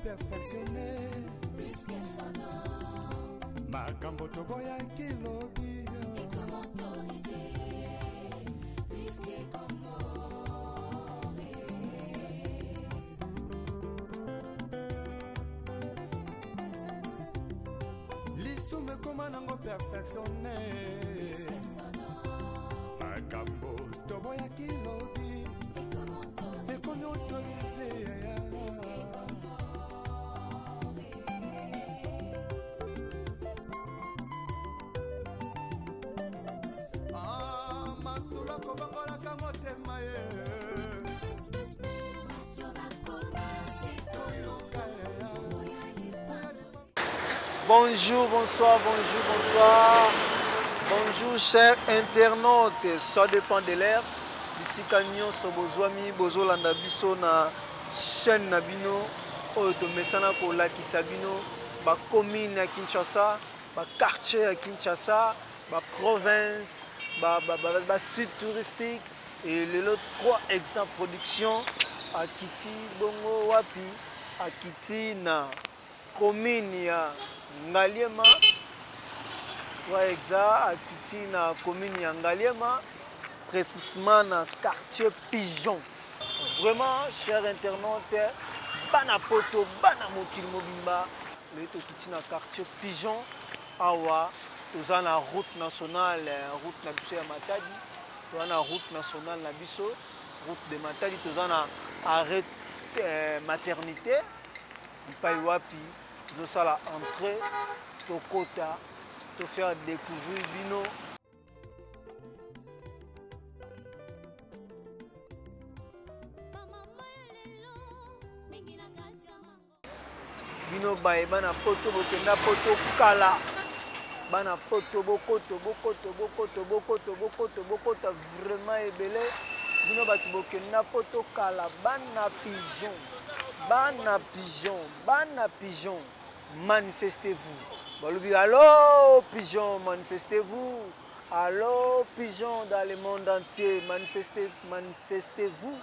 perfectionné. Puisque sonore. Makambo toboya kilobi. Et comment autoriser? Puisque comment? L'issume comment nango perfectionné. Puisque sonore. Makambo toboya kilobi. Et comment autoriser? Bonjour, bonsoir, bonjour, bonsoir. Bonjour chers internautes, ça dépend de l'heure. Ici Kanyon Sobozwami, Bozolanda Biso na chaîne Nabino, Oto Mesana Kolakisa Bino, ba commune à Kinshasa, ba quartier à Kinshasa, ba province, ba site touristique et les autres 3 exemples production à Kiti Bongo Wapi, à Kiti na commune ya Ngaliema, ouais, exact, à Kiti na commune ya Ngaliema, précisément dans le quartier Pigeon. Vraiment, chers internautes, bana poto, bana mokili mobimba, le Kiti na quartier Pigeon, awa, nous avons la route nationale, route na biso ya Matadi, nous avons la route nationale na biso, route de Matadi, nous avons arrêt maternité, Paiwapi. Nous allons entrer au Kota, pour faire découvrir Bino. Bino bae bana poto bokenda poto kala. Bana poto bokoto vraiment ebele. Bino batu bokenda poto kala bana pigeon. Bana pigeon, bana pigeon. Manifestez-vous. Balobi, allô pigeon, manifestez-vous. Allô pigeon dans le monde entier, manifestez-vous.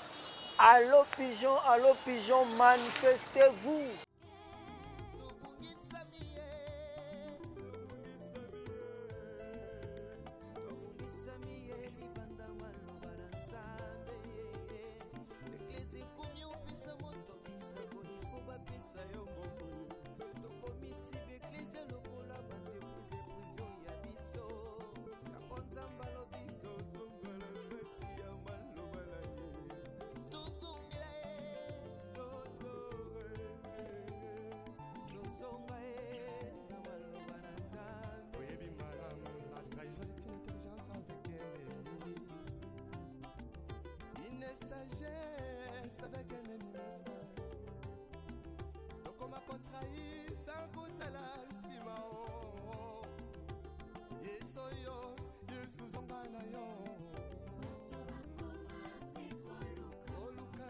Allô pigeon, manifestez-vous. Sagesse avec un ennemi frère. Donc on m'a contrahi sans goût à la simao. Yesoyo, Yesu zongana yo. Oluka,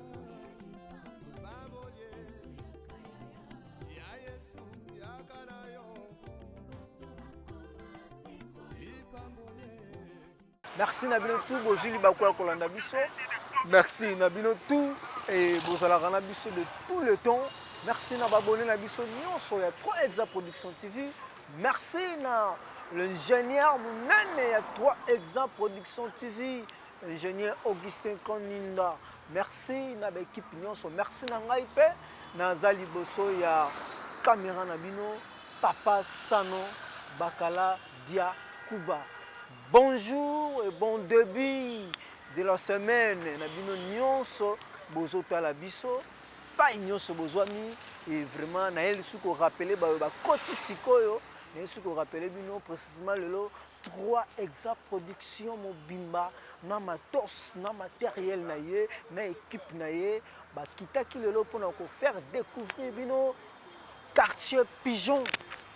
baboye. Ya Yesu, ya kanayo. Merci Nabino tout, Bozuli Bakwa Kolanda Biso. Merci Nabino tout et Bozala Ranabiso de tout le temps. Merci Nababone Nabiso Nyonso, il y a 3 Exa Production TV. Merci na l'ingénieur Mounane, il y a 3 Exa Production TV. Ingénieur Augustin Koninda. Merci na l'équipe Nyonso. Merci na Ngaipe, na Zali Boso, il y a caméra Nabino, Papa Sano, Bakala Dia Kuba. Bonjour et bon début de la semaine. Nabino nyonso bozota la biso, pas nyonso bozwami et vraiment na elle suko rappeler ba koti sikoyo, na suko rappeler bino précisément le 3 Exa Production mobimba na matos na matériel na ye na équipe na ye ba kitaki lelo pona ko faire découvrir bino quartier Pigeon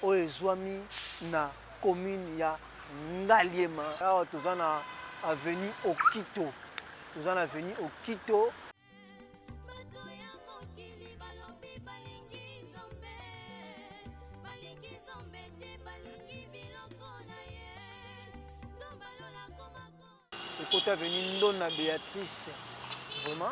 o ezwami na commune ya Ngaliema. Alors tous en a avenue Okito. Tous en avenue Okito. Le côté avenue Ndona Béatrice. Vraiment.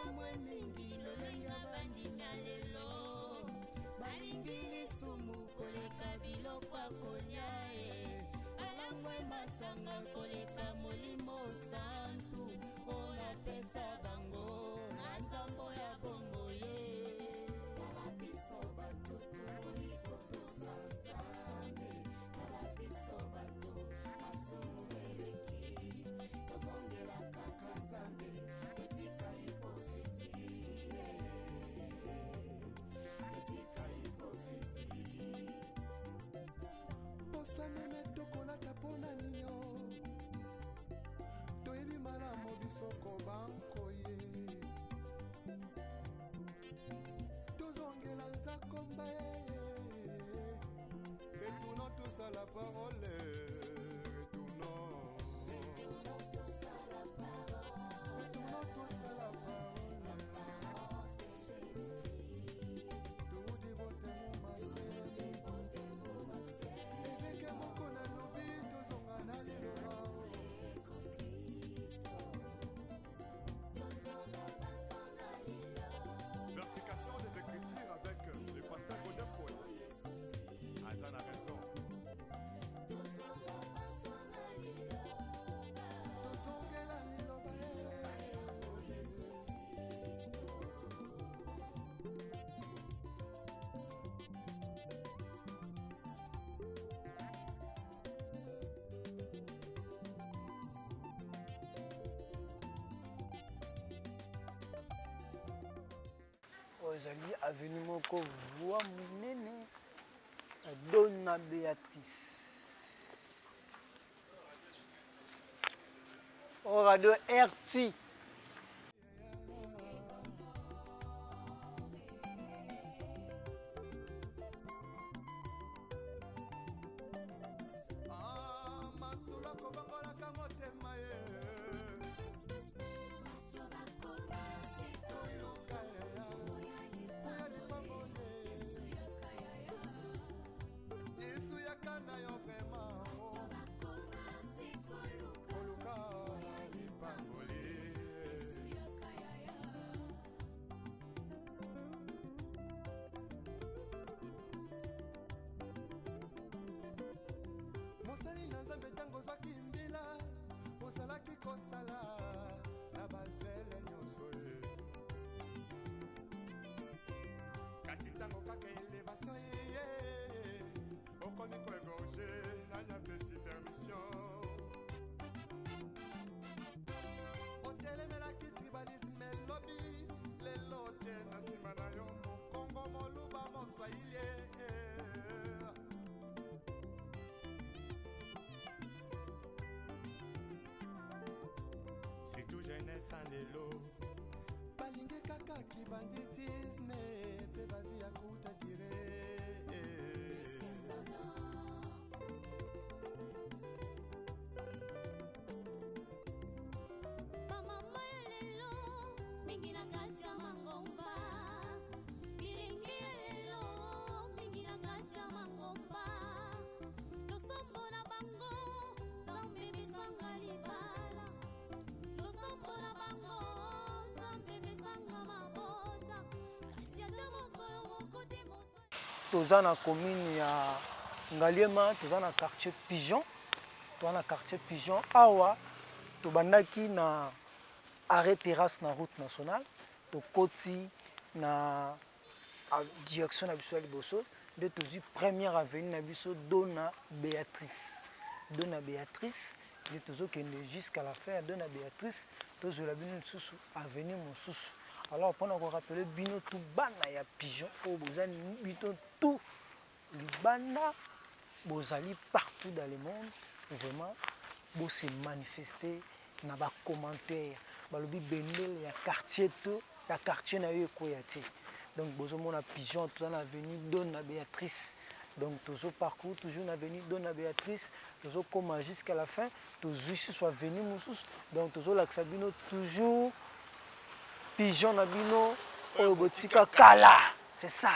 bakamwe mingi lolenga bandimia lelo balingi lisumu koleka biloko akolia balangwe masanga koleka molimo santu ona pesa bango na nzambo ya bongo ye Tala biso bato tokokotosa Nzambe Tala biso bato masumu eleki tozongela kaka Nzambe totika hipokrisi totika hipokrisi bosanene tokolata mpona nino toyebi malamu bisoko bankoye tozongela nzakomba retournons tous à la parole retournons tous à la parole tuudi botemo mase eveke moko na lobi tozonga na liloba Verification des Écritures avec le pasteur Godin Paul. Azan a raison. tozongela liloba ezali avenue moko voie monene Donna Béatrice au radio RT. masula kobangolaka motema ye yesu yakana yo vraimen koluka lipangoli mosali na nzambe ntango ozwaki mbila ozalaki kosala na bazele nyonso ye kasi ntango kaka elevation ye okomi koegorge nanyapesi permission otelemelaki tribalisme elobi lelo tie na nsima na yo mokongo moluba moswahili surtout jeunesse lelo balingi kaka kibanditisme mpe bavi ya kuta dire Bamama ya lelo mingi na kati ya mangomba bilingi ya lelo mingi na kati ya mangomba losombo na bango nzambe bisanga libala losombo na bango nzambe bisanga mabota kasi ata mokolo moko te moto toza na commune ya Ngaliema toza na quartier Pigeon awa tobandaki na arrêt terrasse na route nationale tokoti na direction na biso ya liboso nde tozwi première avenue na biso Donna Béatrice nde tozokende jusqu'à la fin ya Donna Béatrice tozwela bino lisusu avenue mosusu. Alors mpona korapele bino tu bana ya Pigeon oyo bozali bino tu libanda bozali partout dans le monde vraiment bo se manifester na ba commentaire balobi bendele ya quartier to ya quartier na yo ekoya te donc bozomona Pigeon toza na avenue Donna Béatrice donc tozo parcours toujours na avenue Donna Béatrice tozo koma jusqu'à la fin tozwi sur avenue mosusu donc tozo lakisa bino toujours Pigeon na bino oyo botika kala. C'est ça.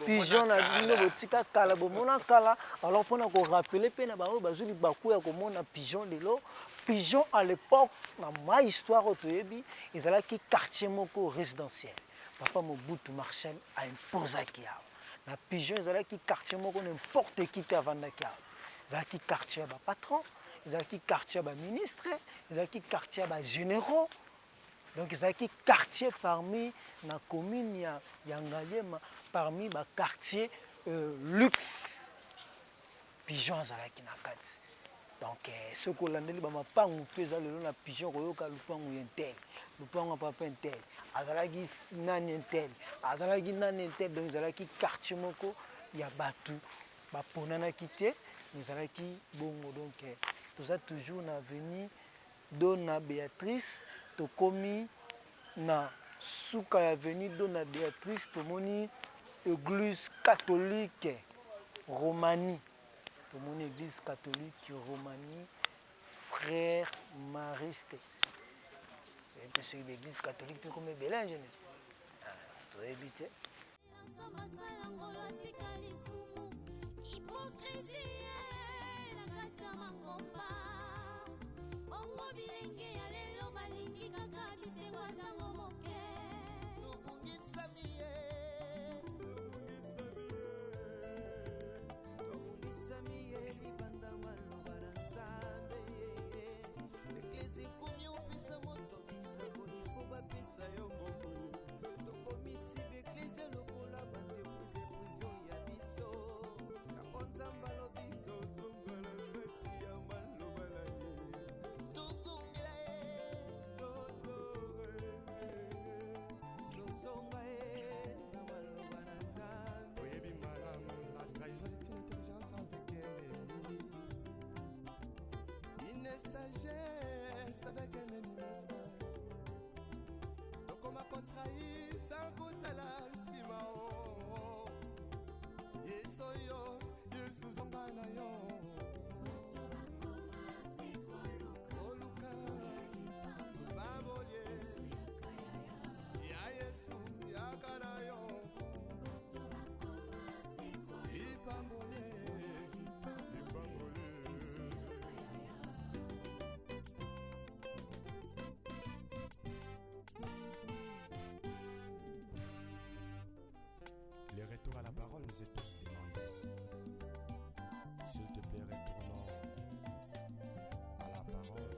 Pigeon na bino botika kala bomona kala. Alors pona ko rappeler pe na ba bazuli baku ya komona Pigeon lelo Pigeon à l'époque na ma histoire otoyebi ezalaki quartier moko résidentiel. Papa Mobutu Marshall a imposé awa. Na Pigeon ezalaki quartier moko n'importe qui te avandaki awa. Ezalaki quartier ya ba patron, ezalaki quartier ya ba ministre, ezalaki quartier ya ba généraux. Donc ezalaki quartier parmi na commune ya Ngaliema parmi ba quartier luxe. Pigeon ezalaki na kati. Donc ce que l'on a dit, mapangu pesa lelo na Pigeon koyoka lupangu yentel, lupangu papa entel, azalaki nani entel, azalaki nani entel. Donc ezalaki quartier moko ya batu baponana kité, ezalaki bongo. Donc tout ça toujours na avenue Dona Béatrice, to komi na suka ya avenue Dona Béatrice, to moni église catholique Romanie. Mon église catholique Romanie, frère Mariste. C'est l'église catholique puis comme Bélange. Tu es habité. Sagesse avec un ennemi frère. Donc on m'a contrahi sans goûter la simao. Yesoyo, Yesuzonganayo. Oluka, Baboye, Ya Yesu, Yakanayo. Ipambole. Les retours à la parole nous est tous demandés. S'il te plaît, retournons à la parole.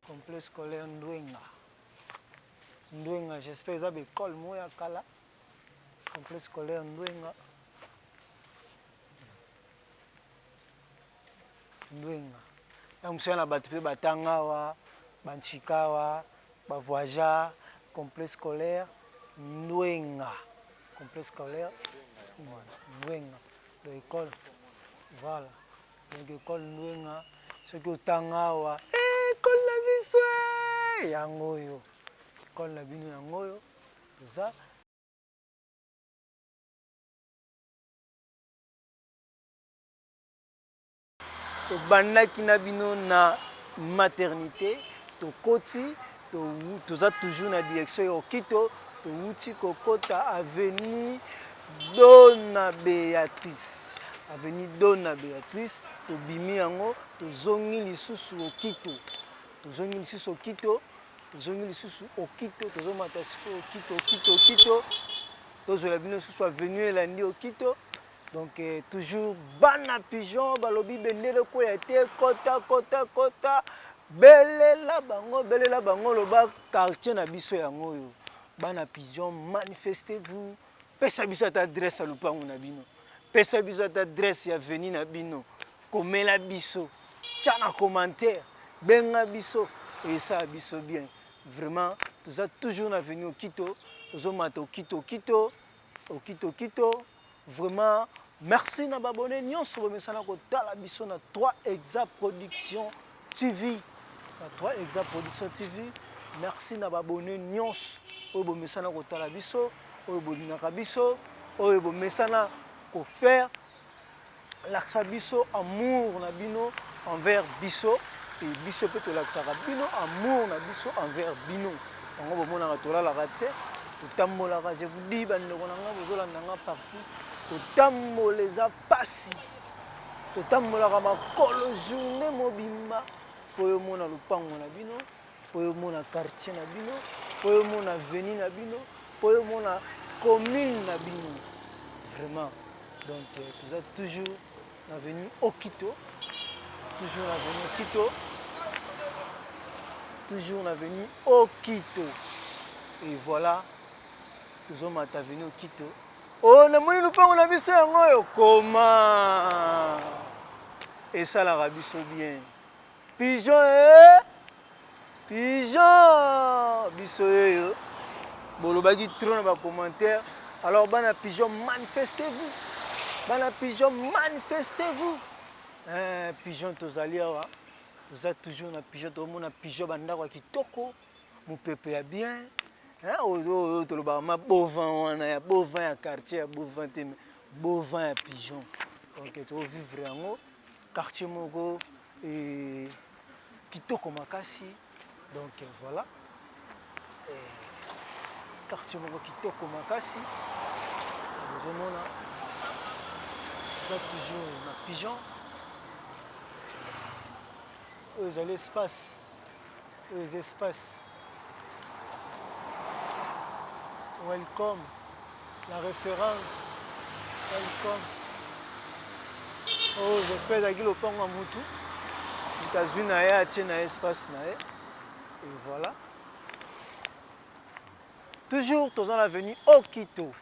Complexe scolaire Ndwenga. Ndwenga, j'espère que vous avez école moya kala. Complexe scolaire Ndwenga. Ndwenga. Ya msana batu pe batangawa, banchikawa, bavoyager, complexe scolaire Ndwenga. Complexe scolaire Ndwenga. L'école. Voilà. Donc école Ndwenga, ce que tangawa. École la biso yangoyo. École la bino yangoyo. Tout ça. tobandaki na bino na maternité tokoti toza toujours na direction ya okito touti kokota avenue Dona Béatrice tobimi yango tozongi lisusu okito tozomata siko okito tozwela bino lisusu avenue elandi okito. Donc toujours bana pigeon balobi bendele koya te kota belela bango loba quartier na biso yango yo bana pigeon manifestez-vous pesa biso ata adresse ya lupango na bino pesa biso ata adresse ya avenue na bino komela biso tia na commentaire benga biso esala biso bien vraiment toza toujours na avenue okito tozomata okito vraiment. Merci na babone nyonso bomesana kotala biso na 3 Exa Production TV. Na 3 Exa Production TV. Merci na babone nyonso oyo bomesana kotala biso, oyo bolingaka biso, oyo bomesana ko faire laksa biso amour na bino envers biso et biso pe to laksaka bino amour na biso envers bino. Yango bomonaka tolalaka te, totambolaka, je vous dis bandeko na nga bozolandanga partout. Totamboleza pasi totambolaka makolo journée mobimba po yo mona lupango na bino po yo mona quartier na bino po yo mona avenue na bino po yo mona commune na bino vraiment. Donc toza toujours na avenue Okito et voilà tozomata avenue Okito. Oh, namoni lupango na biso yango yo koma esalaka biso bien pigeon biso yo bolobaki trop na bacommentaire. Alors bana pigeon manifestez-vous pigeon tozali awa toza toujours na pigeon tomona pigeon bandako ya kitoko mopepe ya bien. Tolobama bovin ya bovin ya quartier ya bovin te bovin ya pigeon. Donc to vivre yango quartier moko et kitoko makasi. Donc voilà quartier moko kitoko makasi bozomona ça toujours na pigeon oyo les espaces. Welcome, la référence, welcome. Oh, j'espère que le pont à Moutou. États-Unis a un espace. Et voilà. Toujours dans l'avenue Okito.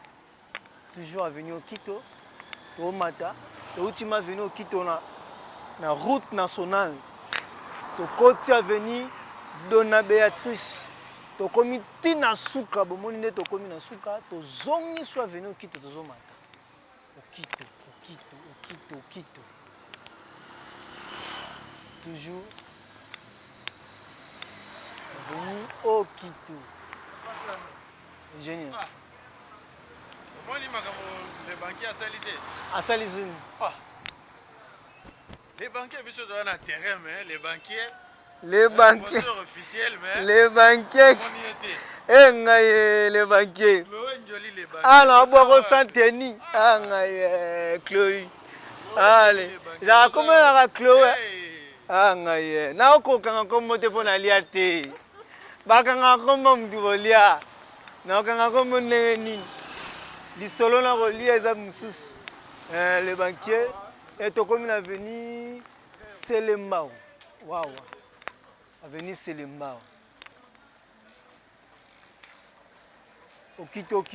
Toujours avenue Okito. Tomata. L'ultime avenue Okito na route nationale. To côté avenue Dona Béatrice. Tokomi tina suka bomoni nde tokomi na suka tozongi so avenue Okito tozomata Okito toujours avenue Okito ingénieur les banquiers à Salizuni les banquiers biso dans la terrain mais les banquiers les banquiers officiels mais les banquiers les banquiers alors boire Santeni Chloé allez ça comment la Chloé na okokanga kombo te pona lia te bakanga kombo mtu bolia na okanga kombo ndenge nini lisolo na kolia eza mususu les banquiers et tokomi na avenue Selembao wawa avenue Selembao Okito.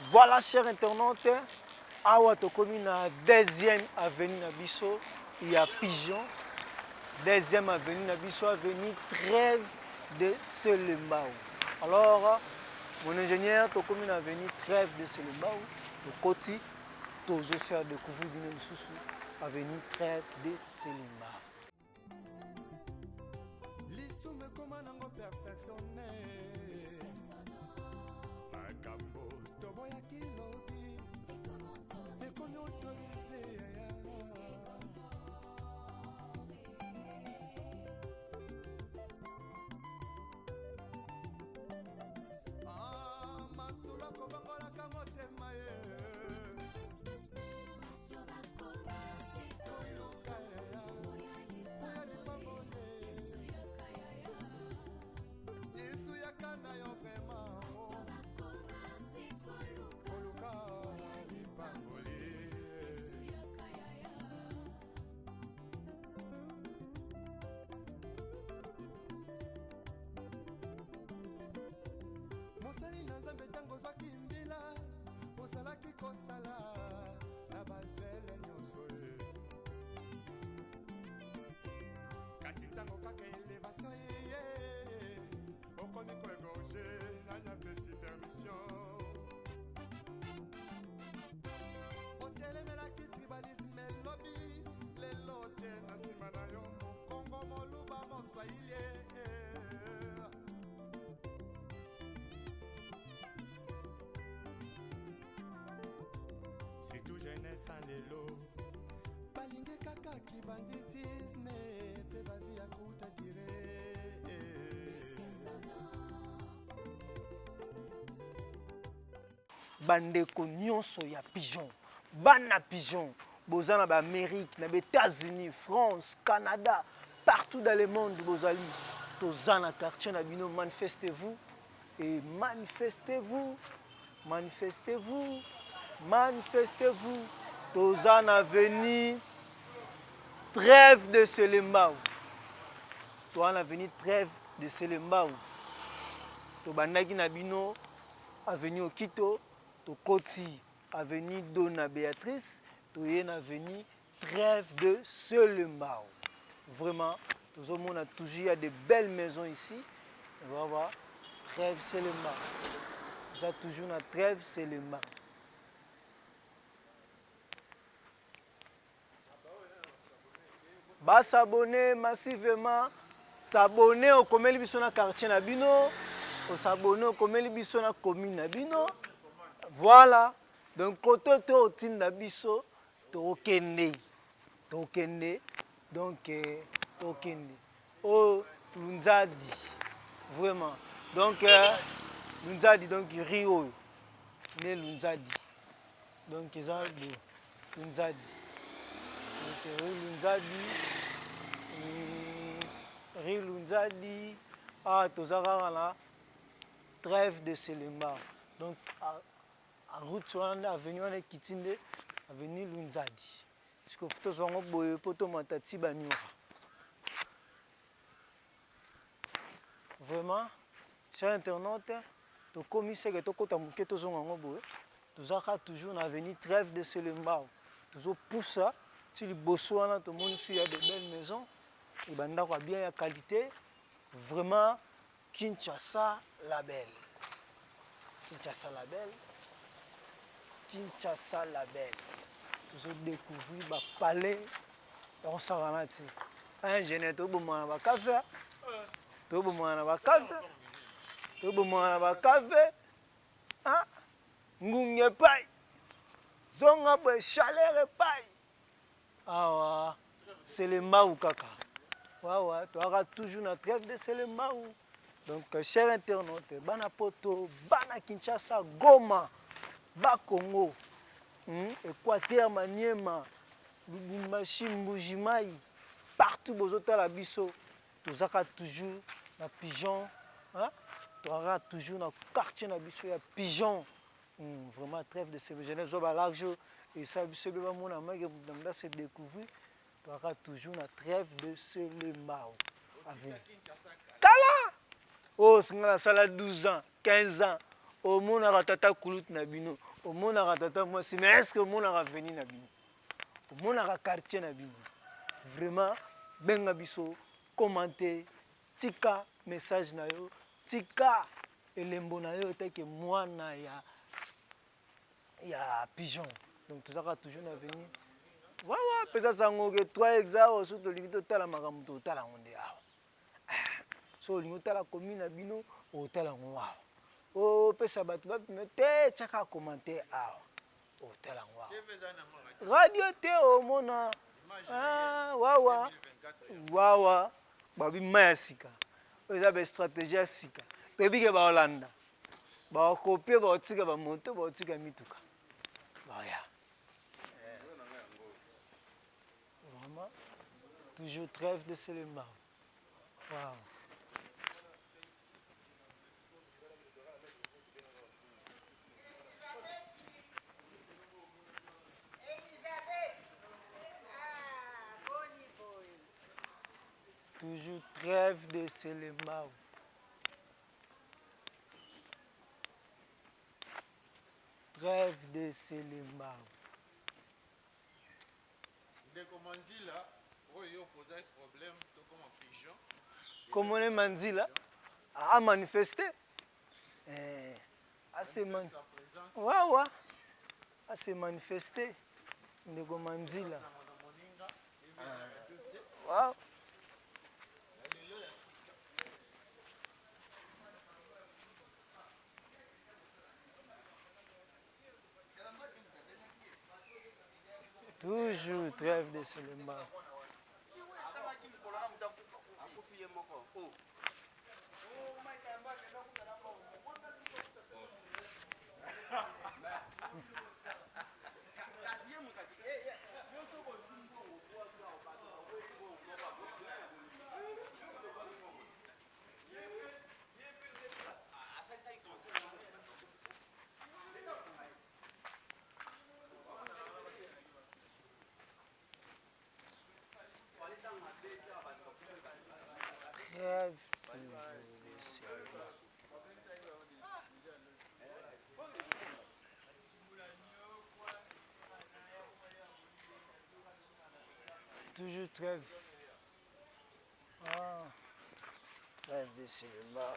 Voilà, chers internautes, awa tokomi na 2e avenue na biso, il y a Pigeon. 2e avenue na biso, avenue Trêve de Selembao. Alors, mon ingénieur, tokomi na avenue Trêve de Selembao, le Koti, toujours faire découvrir Binem Soussou, avenue Trêve de Selembao. Lisume koma nango perfectionné makambo toboya kilobi kosala na bazele nyonso ye kasi ntango kaka elevation ye okomi koegorge nanyapesi permission otelemelaki tribalisme elobi lelo tie na nsima na yo mokongo moluba moswahili surtout jeunesse en lelo balingi kaka kibanditisme mpe bavi ya kuta dire bandeko nyonso ya pigeon bana pigeon bozana ba Amérique na ba États-Unis France Canada partout dans le monde bozali tozana quartier na bino manifestez-vous et manifestez-vous manifestez-vous manifestez-vous tozana veni trêve de Selembao tozana veni trêve de Selembao tobandaki na bino avenue Okito tokoti avenue Dona Béatrice toye na avenue trêve de Selembao vraiment on a toujours de belles maisons ici on va voir trêve Selembao ça toujours na trêve Selembao s'abonner massivement s'abonner au komeli biso na quartier na bino s'abonner au komeli biso na commune na bino voilà donc côté to tinda biso to kende donc to kende oh Lunzadi vraiment donc Lunzadi donc Rio né Lunzadi donc ils ont Lunzadi Rilunzadi ah tozaka na trêve de Selembao donc à route sur avenue on est kitinde avenue Lunzadi parce que photo zongo boye poto matati banyora vraiment chers internautes to commissaire que to kota muke to zongo boye tozaka toujours na avenue trêve de Selembao toujours pour ça si le Botswana, tout le monde il y a de belles maisons, et ben d'accord bien la qualité, vraiment Kinshasa label, Kinshasa label, Kinshasa label. Toujours découvrir le palais, on s'en rend là. Un jeune tout le monde a café, tout le monde a café, tout le monde a café, ah, ngunge pai, zonga boy chaleur pai. Ah ouais, c'est le Maou kaka. Ouais, tu auras toujours notre trêve de c'est le Maou. Donc, chers internautes, Bana Poto, Bana Kinshasa, Goma, Bakongo, Équateur, Maniema, Lubumbashi, Mbujimaï, partout aux hôtels à Bisso, tu auras toujours la pigeon. Tu auras toujours dans le quartier à Bisso, il y a pigeon. Vraiment, trêve de ces jeunes, large. Et ça, c'est mon ami qui s'est découvert. Tu auras toujours la trêve de Selembao. Tala! Oh, c'est la salle 12 ans, 15 ans. Au monde a tata Koulout Nabino. Au monde a tata moi si. Mais est-ce que le monde a venu Nabino? Au monde a quartier Nabino. Vraiment, ben abisso, commenter, tika message na yo, tika elembo na yo, te que moi na ya. Il y a pigeon. Donc tout ça va toujours venir. Voilà, peut-être ça ngok 3 hectares sur le limite total makambo total onde ah. So limite la commune na bino hôtel ngwa. Oh pesa batu ba mete chaka commenter ah. Hôtel ngwa. Radio te o mona. Ah wawa. Babi masika. Eza be stratégie sika. Tobi ke ba Hollande. Ba copier ba tika ba monter ba tika mituka. Vraiment, toujours trêve de Selembao. Wow. Toujours trêve de Selembao. Trêve de Selemba. Ndeko Manzila, oyo posa problème, to comme pigeon. Comment les Manzila a manifesté? Assez man. Ouais. A se manifesté. Ndeko Manzila. Wow. Toujours trêve de Selemba. Trêve toujours de Selemba. Toujours trêve. Trêve de Selemba.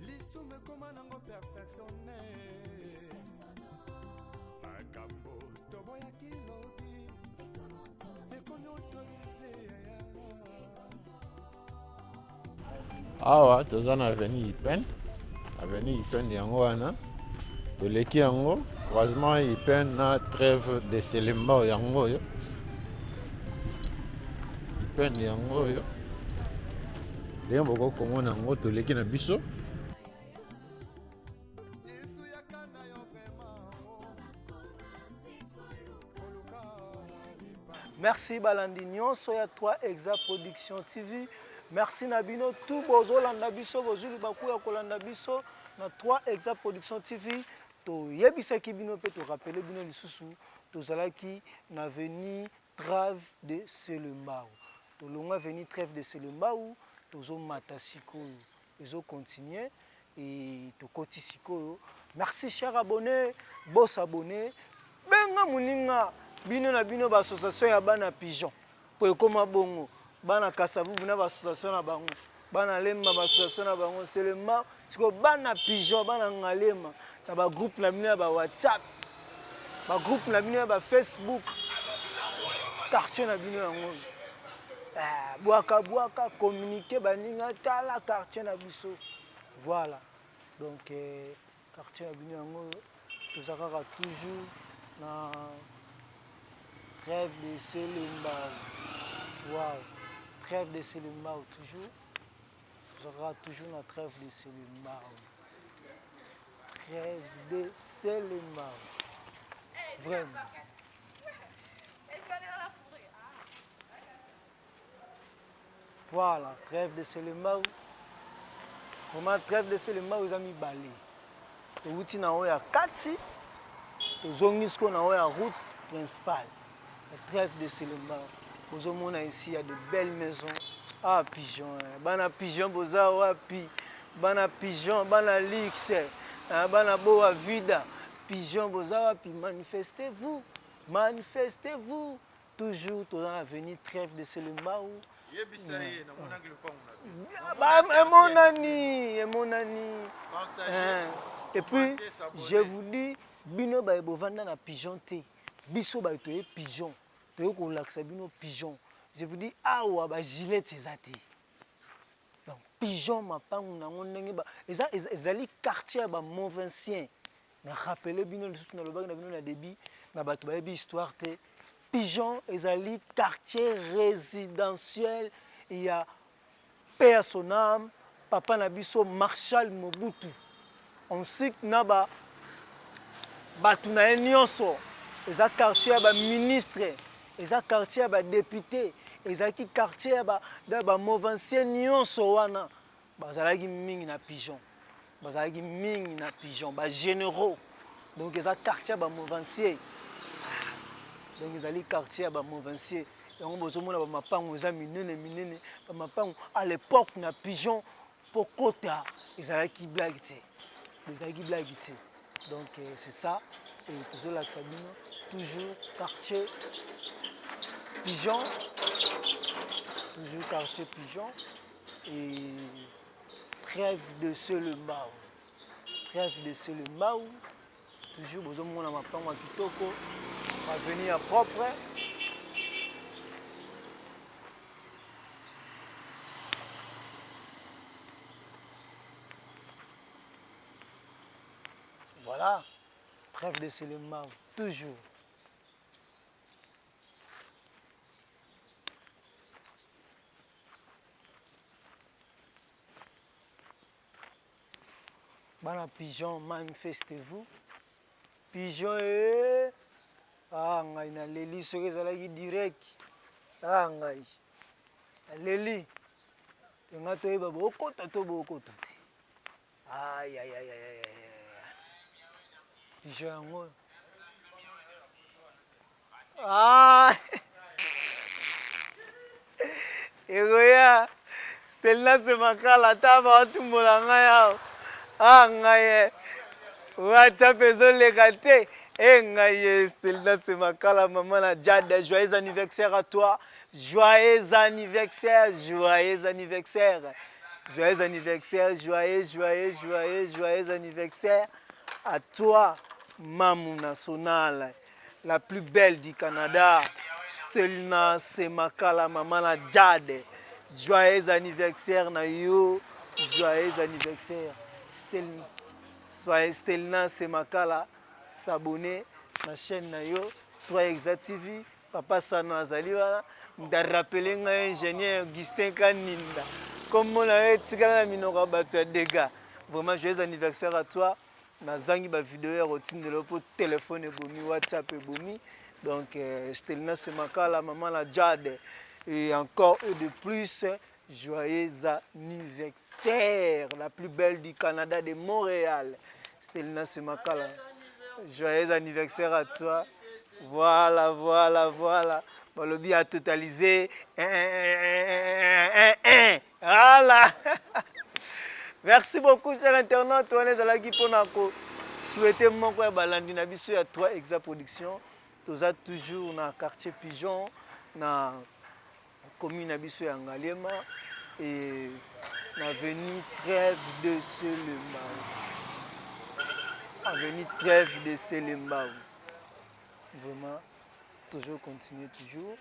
lisume koma nango perfectionne makambo toboyaki lobi ekomi autorise Awa toza na avenue Ipen yango wana toleki yango croisement Ipen na trêve de Selemba yango oyo Ipen yango oyo ndenge bokokomona yango toleki na biso. Merci Balandi Nyonso ya 3 Exa Production TV. Merci Nabino tout bozolanda biso bozuli bakuya kolanda biso na 3 Exa Production TV. To yebisaki bino pe to rappeler bino lisusu tozalaki na avenue Trêve de Selemba. To longa avenue Trêve de Selemba tozo mata sikoyo. Ezo continuer et to koti sikoyo. Merci chers abonnés, boss abonnés. Benga muninga bino na bino ba association ya bana pigeon po ekoma bongo bana kasavubu na ba association na bango bana lemba ba association na bango Selemba siko bana pigeon bana ngalema na ba groupe na bino ba WhatsApp ba groupe na bino ba Facebook quartier na bino yango bwaka communiquer baninga tala quartier na biso voilà donc quartier na bino yango tozakaka toujours na Trêve de Selemba. Wow. Trêve de Selemba toujours. J'aurai toujours la trêve de Selemba. Trêve de Selemba. Vraiment. Voilà, trêve de Selemba. Comment trêve de Selemba aux amis balé. Tu outi na oya kati. Tu zongisko na oya route principale. La trêve de Selemba. Vous avez ici, il y a de belles maisons. Ah, pigeon. Bana pigeon, boza wapi. Bana pigeon, bana luxe. Bana boa vida. Pigeon, boza wapi. Manifestez-vous. Manifestez-vous. Toujours, dans l'avenir trêve de Selemba. Mon ami. Et puis, je vous dis, bino ba bovanda na pigeon te. Biso ba to pigeon. To ko laksa bino pigeon. Je vous dis awa ba gilet ezati. Donc pigeon mapangu na ndenge ba ezali quartier ba Montvincien. Na rappeler bino lisusu na lobaki na bino na débit na bato ba yebi histoire te. Pigeon ezali quartier résidentiel. Il y a paix à son âme, papa na biso Marshal Mobutu. On sait que naba batuna nyonso. Eza quartier ba ministre, eza quartier ba député, eza ki quartier ba Montvincien nyonso wana. Bazalaki mingi na pigeon. Bazalaki mingi na pigeon, ba généraux. Donc eza quartier ba Montvincien. Donc ezali quartier ba Montvincien. Donc bozomona ba mapango eza minene ba mapango à l'époque na pigeon pokota ezalaki blague te. bozalaki blague te. Donc c'est ça. Et tozolakisa bino toujours quartier Pigeon. Toujours quartier Pigeon. Et trêve de Selemao. Trêve de Selemao. Toujours bozomona mapango ya kitoko. Avenir propre. Voilà. Trêve de Selemao. Toujours. Bana Pigeon, manifestez-vous. Pigeon ah ngai na leli soki ezalaki direct. Ah ngai. Na leli. Tenga toyeba bokota to bokota te. Aïe aïe aïe aïe aïe. Pigeon yango. Ah. Egoya. Stelna se makala taba otumbola ngai awo. Ah ngai WhatsApp ezoleka te. Ngai Stelna se makala maman la Jade, joyeux anniversaire à toi. Joyeux anniversaire, joyeux anniversaire. Joyeux anniversaire, joyeux anniversaire à toi, Mamou Nationale, la plus belle du Canada. Stelna se makala maman la Jade. Joyeux anniversaire na yo. Joyeux anniversaire. Stelna se makala, s'abonner à la chaîne na yo 3exa TV. Papa Sano azali wana nda rappeler nga ingénieur Augustin Kaninda comme on a etikala na minoko bato ya dégâts. Vraiment joyeux anniversaire à toi. Nazangi ba vidéo ya rotindelo po téléphone ebomi, WhatsApp ebomi. Donc Stelna se makala maman la Jade. Et encore et de plus, joyeux anniversaire, la plus belle du Canada, de Montréal. Stelna se makala. Joyeux anniversaire à toi. Voilà, voilà, voilà. Bon, le bien a totalisé. Voilà. Merci beaucoup, chers internautes. On est à la Guiponako. Souhaitez mon frère Balandi Nabiso à 3exa Production. Tous toujours dans le quartier Pigeon, dans la commune Nabiso à Ngalema et l'avenue Trêve de Selemao. Avenue Trêve de Selemao. Vraiment, toujours continuer, toujours.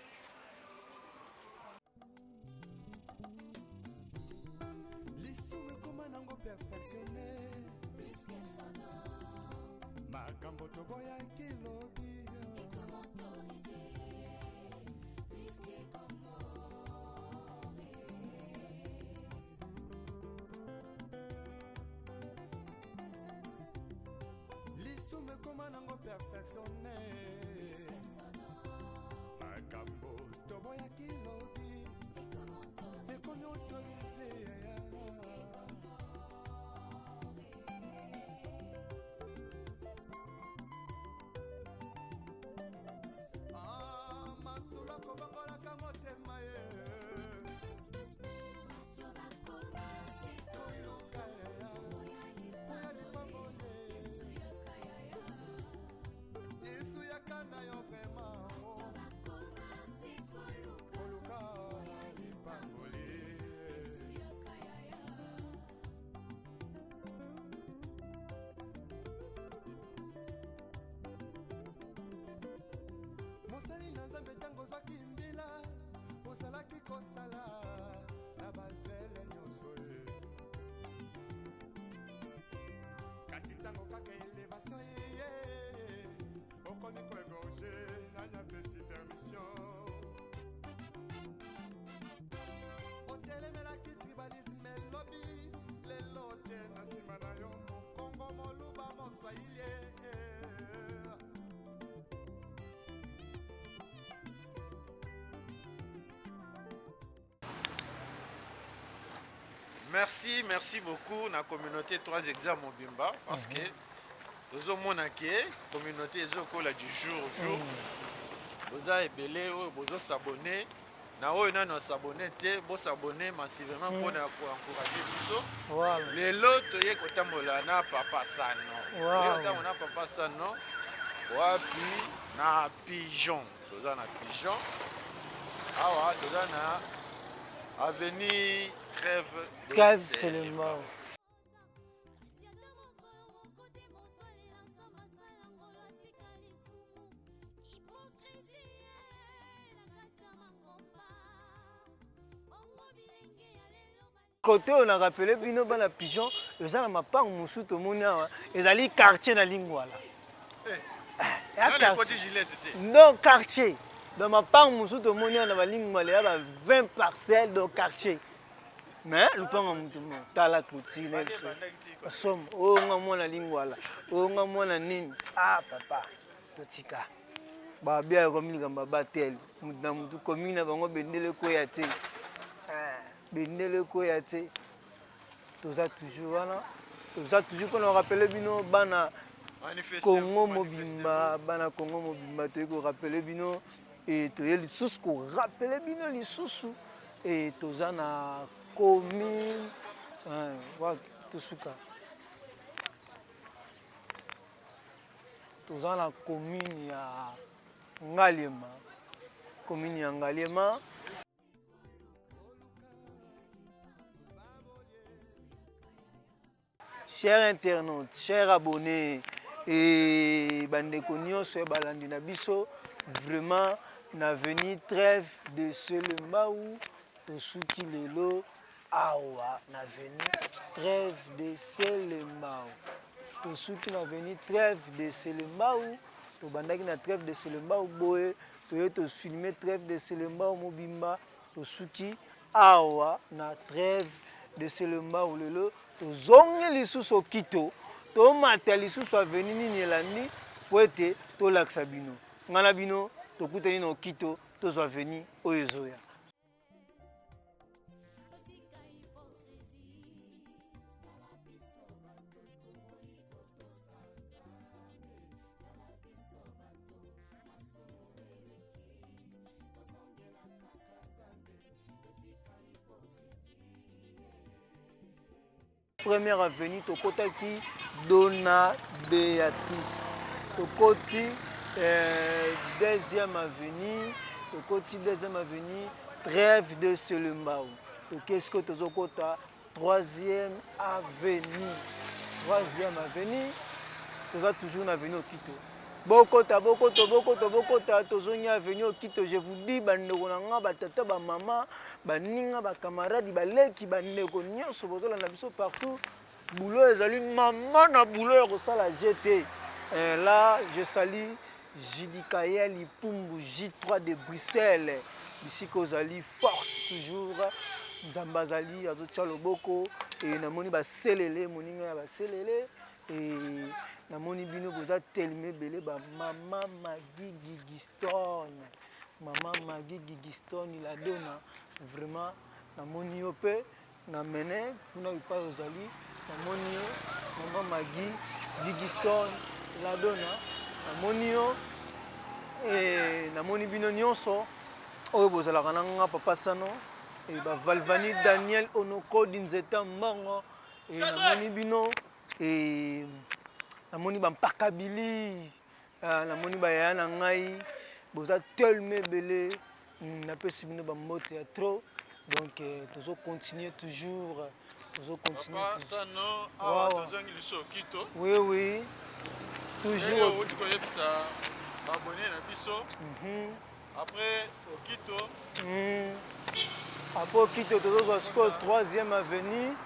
Makambo toboya kilobi lisume koma nango perfectionné makambo toboya kilobi ekomi autorisé mosali na nzambe ntango ozwaki mbila ozalaki kosala na bazele nyonso kasi ntango kaka elevation ye okomi koegorge nani apesi permission otelemelaki tribalisme elobi lelo tie na nsima na yo mokongo moluba moswahili. Merci beaucoup na communauté 3exa Mobimba parce que nous avons la communauté du jour au jour. Vous avez belé, vous avez s'abonné na oyo nano s'abonner te bo s'abonner massivement pour encourager biso. Voilà. Lelo toye kotambola na papa Sano. Wow. Lelo na papa Sano. Wapi na pigeon. Toza na pigeon. Awa toza na avenue Trêve c'est le mort. Côté on a rappelé bino bana pigeon, eza na mapango musu to moni awa, ezali quartier na lingwala. Non quartier. Dans ma part musu to moni na balingwala ya ba 20 parcelles de quartier. Mais le pan mutu mo tala clôture na biso. Somme o nga mona lingwala, o nga mona nini. Ah papa, totika. Ba bia komini kamba batel, mutu mutu komina bango bendele ko ya te. Bendele ko ya te. Toza toujours wana. Toza toujours qu'on rappelle bino bana Congo mobimba, bana Congo mobimba to ko rappelle bino et to yeli sous ko rappelle bino li susu et toza na commune wa tosuka. Toza na commune ya Ngaliema. Commune ya Ngaliema. Chers internautes, chers abonnés et bandeko nyonso balandi na biso, vraiment na veni Trêve de Selembao tosuki lelo awa na veni Trêve de Selembao tosuki na veni Trêve de Selembao to bandaki na Trêve de Selembao boye toye to filmer Trêve de Selembao mobimba tosuki awa na Trêve de Selembao lelo tozongi lisusu okito tomata lisusu aveni nini elandi po ete tolakisa bino ngana bino tokutani na okito tozwa veni oyo ezoya. Première avenue, Tokotaki, Donna Béatrice. Tokoti, deuxième avenue, Tokoti, deuxième avenue, Trêve de Selembao. Qu'est-ce que Tokota, troisième avenue. Troisième avenue, tu as toujours une avenue au Quito. Bokota, tozongi avenue au Quito. Je vous dis, bandeko nanga, batata, ba maman, baninga, ba camarades, baleki, bandeko nyonso botola na biso partout. Boulot ezali maman na boulot ça la GT. Là, je salue Jidikael Ipumbu J3 de Bruxelles. Ici Kozali force toujours. Zambazali azotia loboko et namoni ba selele moninga ba selele et namoni bino boza telme belé ba maman Maggie Gigiston. Maman Maggie Gigiston il a donné vraiment namoni opé na mene kuna ipa ozali namoni yo maman Maggie Gigiston il a donné namoni yo et namoni bino nyonso oyo bozala kananga papa Sano et ba Valvani Daniel Onoko Dinzeta Mbongo et namoni bino et namoni ba mpakabili namoni ba yana ngai boza telme belé napesi bino ba mote ya trop donc tozo continuer toujours Papa Sano awa tozongi biso Quito. Oui toujours tu connais ça abonné na biso après au Quito après au Quito tozo jusqu'au 3e avenue.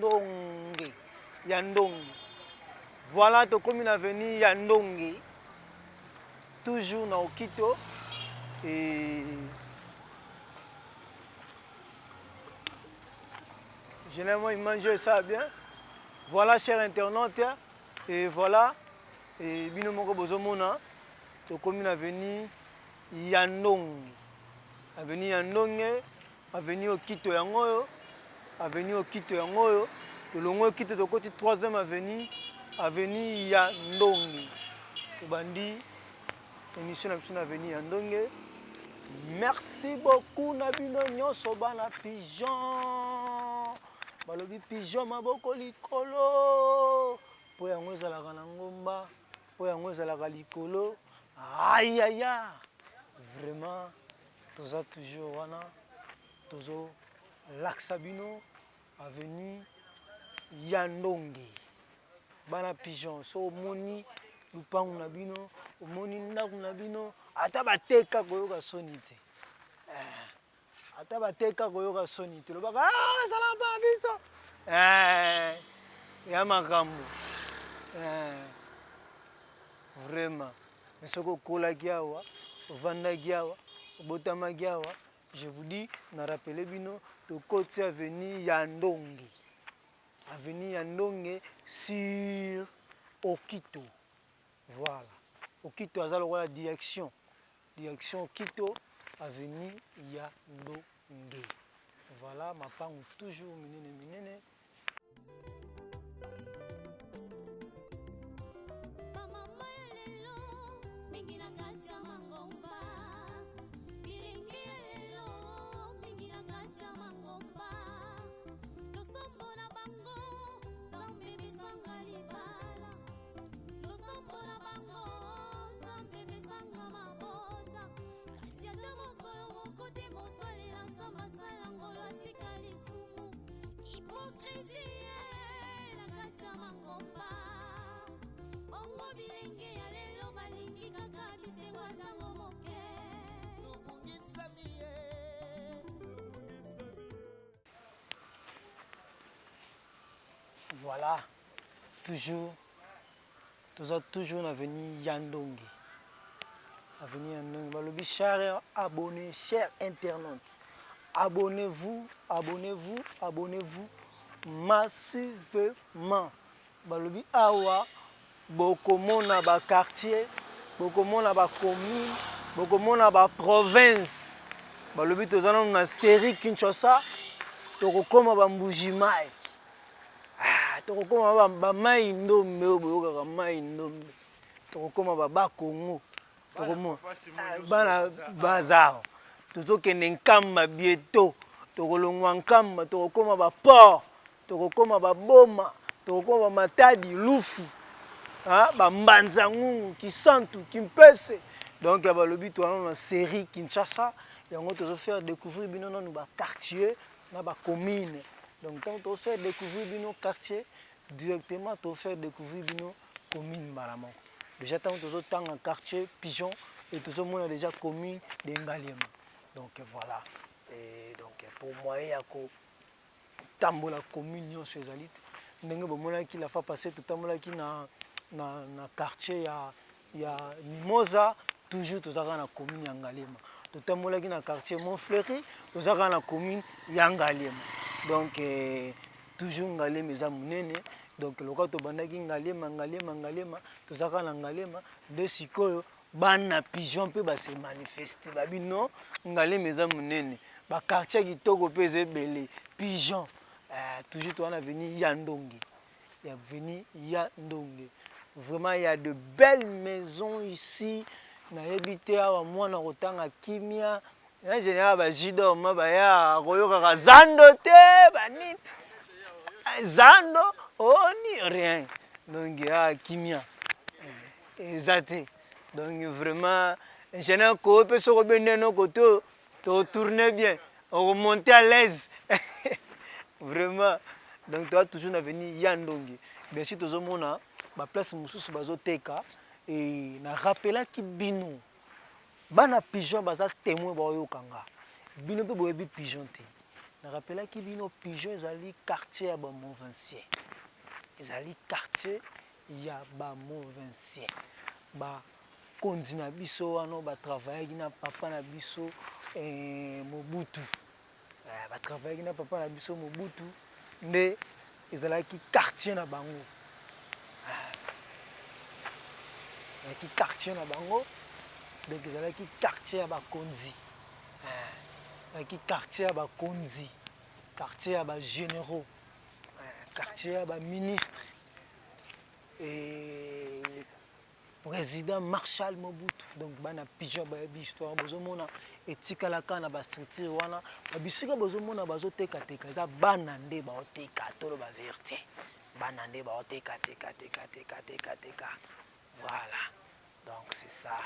Yandonge. Yandonge. Voilà, tu comme une avenue Yandonge. Toujours dans Okito. Et généralement, ils mangent ça bien. Voilà, chers internautes. Et voilà. Et bino moko bozomona. Tu comme une avenue Yandonge. Avenue Yandonge. Avenue Okito Yangoyo. Avenue Okito Yangoyo. Le longo Okito de côté 3e avenue. Avenue Yandonge. Bandi. Émission na avenue Yandonge. Merci beaucoup Nabino Nyonso bana pigeon. Balobi pigeon maboko likolo. Po yango ezalaka na ngomba. Po yango ezalaka likolo. Aïe aïe aïe. Vraiment, tous a toujours wana. Tozo Laxabino avenue Yandonge. Bana pigeon so moni lupangu na bino, omoni ndaku na bino, ata bateka koyoka soni te. Ata bateka koyoka soni te. Lobaka sala ba biso. Ya makambo. Vraiment. Mais soko kola kiawa, vanda kiawa, botama kiawa, je vous dis, na rappelé bino de côté avenue Yandonge. Avenue Yandonge sur Okito. Voilà. Okito azalo la direction. Direction Okito, avenue Yandonge. Voilà, ma pangu toujours minene. Voilà, toujours l'avenue Yandonge. Avenue Yandonge. Balobi chers abonnés, chers internautes, abonnez-vous massivement. Balobi awa, bokomona ba quartier, bokomona ba commune, bokomona ba province. Balobi tozana na série Kinshasa, tokokoma ba Mbujimai. Tokokoma ba mai ndombe oboyoka mai ndombe. Tokokoma ba Congo. Tokoma bana bazar. Tozokende nkamba bientôt. Tokolongwa nkamba, tokokoma ba port, tokokoma ba boma, tokokoma Matadi, Lufu. Ba Mbanza Ngungu, Kisantu, Kimpese. Donc balobi toana na série Kinshasa, yango tozo faire découvrir bino na ba quartier, na ba commune. Donc, quand on fait découvrir nos quartiers, directement, on fait découvrir nos communes. Déjà, quand on est en quartier, Pigeon, et tout le monde a déjà commune d'Engalema. Donc, voilà. Et donc, pour moi, il y a la commune sur les alites. Il a fait passer tout le monde qui dans le quartier, il y a Mimosa, toujours tout ça dans la commune d'Engalema. Tout le monde qui dans le quartier Montfleury, tout ça dans la commune d'Engalema. Donc, toujours Ngalema eza munene. Donc, le cas de Bandaki Ngalema, tout ça dans Ngalema, de Sikoyo, Bana Pigeon peut se manifester. Babi non, Ngalema eza munene. Ba quartier qui toko pese belé, Pigeon. Toujours toi on a venu Yandonge. Il y a venu Yandonge. Vraiment, il y a de belles maisons ici. Na habité à moi na rotanga kimia. En général, ba jido mabaya koyoka zando te banini. Zando oni rien. Donc il y a kimia. Exacté. Donc vraiment en général ko peut se rebenner nos côtés, to tourner bien, on remonter à l'aise. Vraiment. Donc tu as toujours venir Yandonge. Bien sûr tous mona ba place mususu bazoteka et na rappela ki bino. Bana pigeon baza témoin ba yokanga. Bino pe boyebi pigeon te. na rappelaki bino Pigeon ezali quartier ya bamovincien, ezali quartier ya bamovincien, bakonzi na biso wana batravaillaki na papa na biso Mobutu, batravaillaki na papa na biso Mobutu nde ezalaki quartier na bango, ezalaki quartier na bango, donc ezalaki quartier ya bakonzi, ezalaki quartier ya bakonzi, quartier ya bagénéraux, quartier ya baministre et le président Marshal Mobutu. Donc bana Pigeon bayebi histoire bozomona etikalaka na bastructure wana babisika bozomona bazoteka teka eza bana nde baoteka tolo ba vérité, bana nde baoteka teka teka teka teka teka, voilà, donc c'est ça.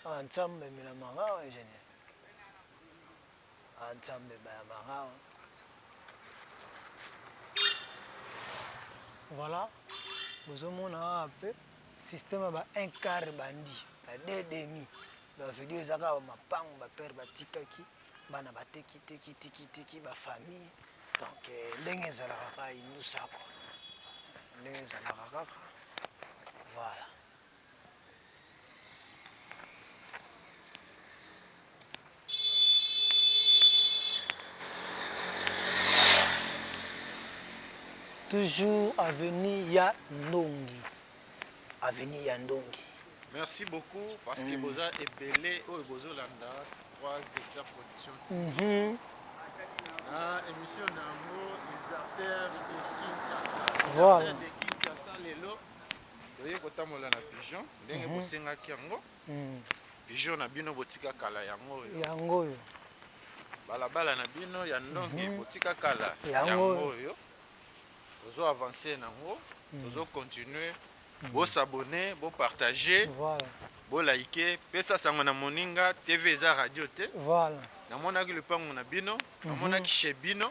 Ensemble mila mangao ingénieur, ensemble ba mangao, voilà, bozomona un peu système ba un quart bandi ba deux demi ba video ezaka ba mapango ba père batikaki bana bateki teki teki teki ba famille, donc ndenge ezalaka kaka indusako, ndenge ezalaka kaka, voilà. Toujours avenue Yandongi. Avenue Yandongi. Merci beaucoup parce que vous avez belé au Bozolanda 3 hectares production. Émission d'amour les artères de Kinshasa. Voilà. Les artères de Kinshasa lelo. Doye kotamola na Pigeon, ndenge bosengaki yango. Pigeon na bino botika kala yango. Yango yo. Balabala na bino ya Ndongi botika kala yango yo. Vous avancer nango, vous continuer, vous s'abonner, vous partager, voilà, vous liker, pesa sango na moninga TV za radio te. Voilà. Na monaki le pango na bino, na monaki chez bino.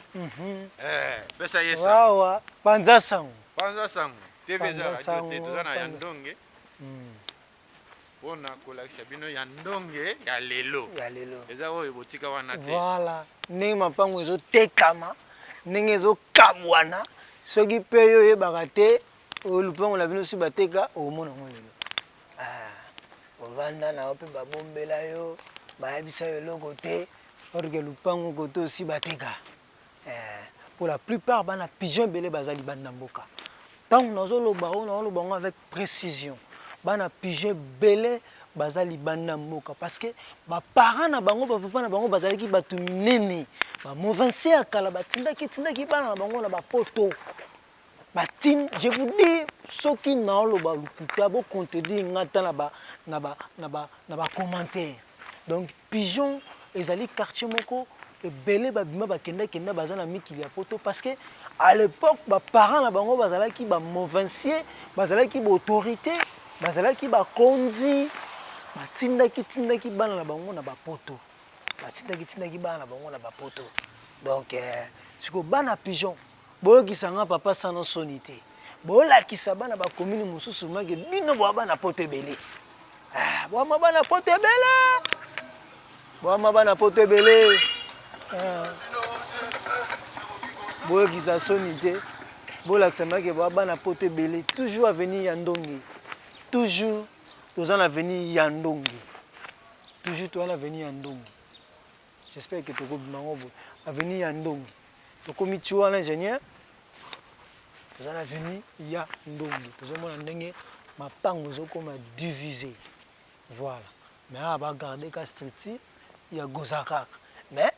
Pesa yesa. Wawa, panza sango. Panza sango. TV za radio te tozana ya Ndonge. Pona kolakisa bino ya Ndonge ya lelo. Ya lelo. Eza oyo botika wana te. Voilà. Ndenge mapango ezo tekama, ndenge ezo kabwana. Soki pe yo yebaka te lupango na bino si bateka omona ngo lelo, ovanda na yo mpe babombela yo bayebisa yo eloko te orke lupango kote osi bateka. Pour la plupart bana Pigeon ebele baza libanda mboka, ntango nazoloba oyo naoloba ngo avec précision, bana Pigeon ebele baza libanda mboka parce que baparent na bango bapapa na bango bazalaki bato minene, bamovince ya kala batindaki bana na bango na bapoto batin. Je vous dis soki naoloba lukuta bo contredire ngata na ba commentaire. Donc Pigeon ezali quartier moko ebele babima bakenda baza na mikili ya poto parce que à l'époque baparent na bango bazalaki bamovincier, bazalaki baautorité, bazalaki bakonzi, batindaki bana na bango na bapoto, batindaki bana na bango na bapoto. Donc siko bana Pigeon boyokisa nga papa sans sonité, bolakisa bana bakomini mosusu make bino boa bana poto ebele, boama bana poto ebele, boama bana poto ebele, boyokisa sonité, bolakisa make boa bana poto ebele. Toujours avenue Yandongi, toujours toza na avenue Yandongi, toujours toza na avenue Yandongi. J'espère que tokobima ngo boye avenue Yandongi. Tokomi tuwa l'ingénieur, toza na avenue Yandongi. Tozomona ndenge mapango ezokoma divisé. Voilà. Mais on va garder ka structure ya gozaka. Mais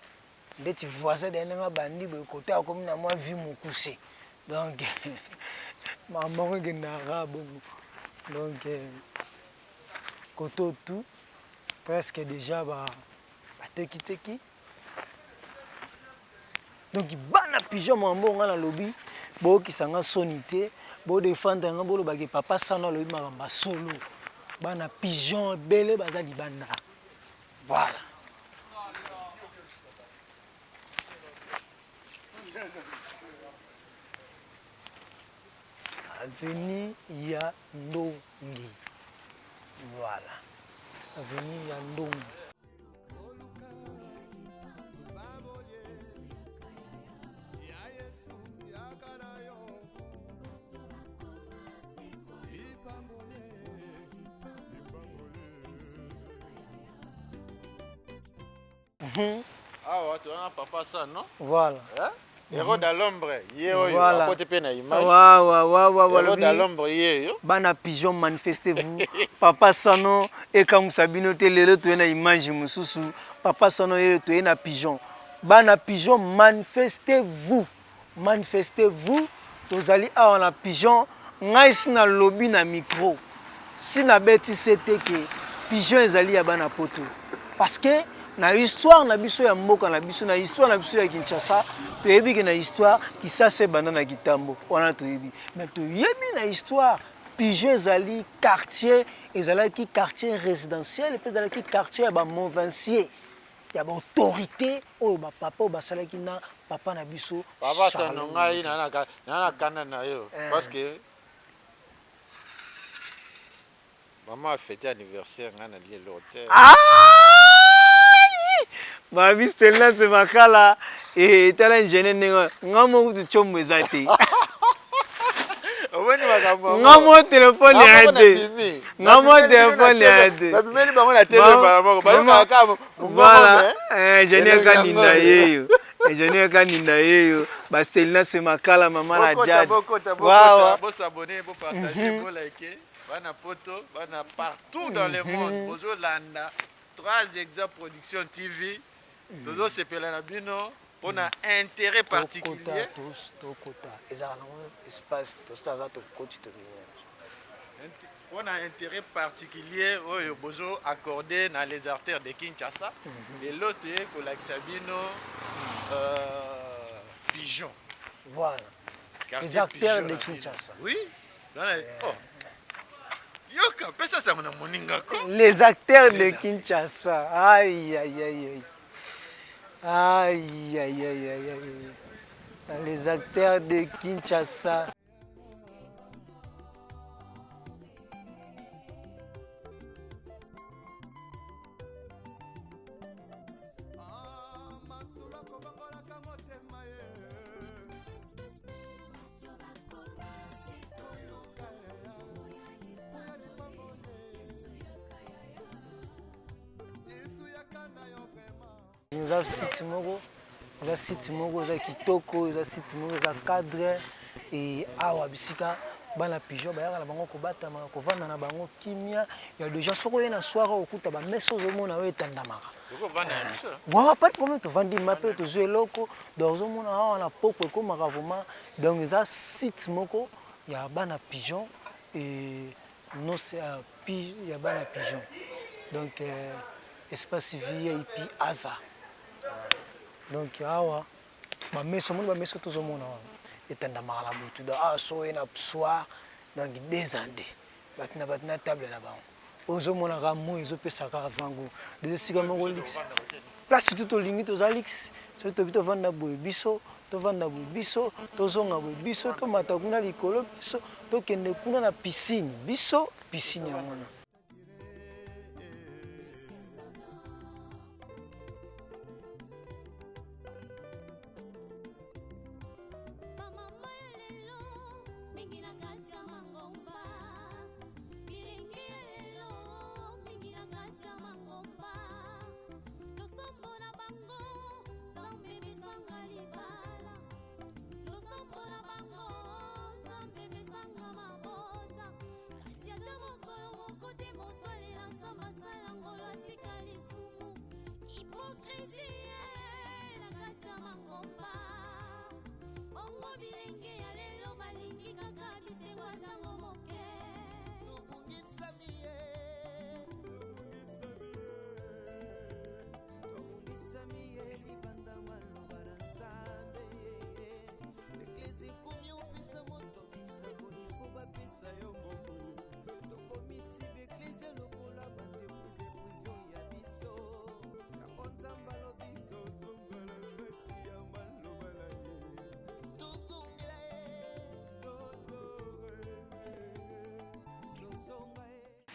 ndeti voisin de ndenge bandi boye côté akomi na moi vie mon couché. Donc maman ngenda rabongo. Donc côté tout presque déjà teki. Donc bana Pigeon mambo nga na lobby bo kisanga sonité bo défendre nga bo lobaki papa sana lobby makamba solo bana Pigeon bele baza libanda. Voilà. avenue ya Ndongi. Voilà. Avenue ya Ndongi. Ah, tu as papa ça, non? Voilà. Héros dans l'ombre, Voilà. à côté de la image. Héros dans l'ombre, Bana pigeon, manifestez-vous. Papa Sano, et comme Sabino Télé, tu as une image, Moussousou. Papa Sano, tu as une pigeon. Bana pigeon, manifestez-vous. Manifestez-vous. Vous allez avoir un pigeon. Ngai si na lobby na micro. Si na beti c'était que pigeon ezali ya bana poto. Parce que na histoire na biso ya mboka na biso na histoire na biso ya Kinshasa toyebi ke na histoire qui ça c'est banda na Kitambo wana toyebi mais toyebi na histoire pigeon ezali quartier ezalaki quartier résidentiel et puis ezalaki quartier ya ba Montvincier ya ba autorité oyo ba papa oyo basalaki na papa na biso papa ça no ngai na kana na yo parce que maman a fêté anniversaire ngana lié l'hôtel. Ma vie c'était là c'est makala et tel ingénieur nenga ngamo tu chombo ezate ngamo téléphone yate ngamo téléphone yate la bimeli bango na télé bango ba ka voilà ingénieur kaninda yeyo ingénieur kaninda yeyo ba Selina c'est makala maman la jade waouh bon s'abonner bon partager bon liker bana poto bana partout dans le monde bozo landa 3 Exa Production TV. Nous sepela na bino pour un intérêt particulier. On a un intérêt particulier au bozo accordé dans les artères de Kinshasa. Et l'autre est que l'Axabino pigeon. Voilà. Les artères de Kinshasa. Oui. Yoka, ça mon moninga. Les acteurs de Kinshasa. Aïe aïe aïe aïe. Aïe aïe aïe aïe aïe. Les acteurs de Kinshasa. Eza site moko eza kitoko eza site moko eza cadre et awa bisika bana pigeon bayaka na bango kobatama kovanda na bango kimia ya déjà soko ye na soir okuta ba meso ozomona oyo etandamaka wawa pas de problème tovandi mape tozwi eloko donc ozomona awa na poko ekomaka vraiment donc eza site moko ya bana pigeon et non c'est ya bana pigeon donc espace VIP Aza. Donc awa ba meso mon ba meso to zomona wana etanda mala butu da so ena soir donc des années batina table na bango ozomona ka mo ezopesa ka vango des sika moko lix place tout to lingi to zalix so to bito vanda boy biso to vanda boy biso to zonga boy biso to mata kuna likolo biso to kende kuna na piscine biso piscine ya mona. Kasi ata mokolo moko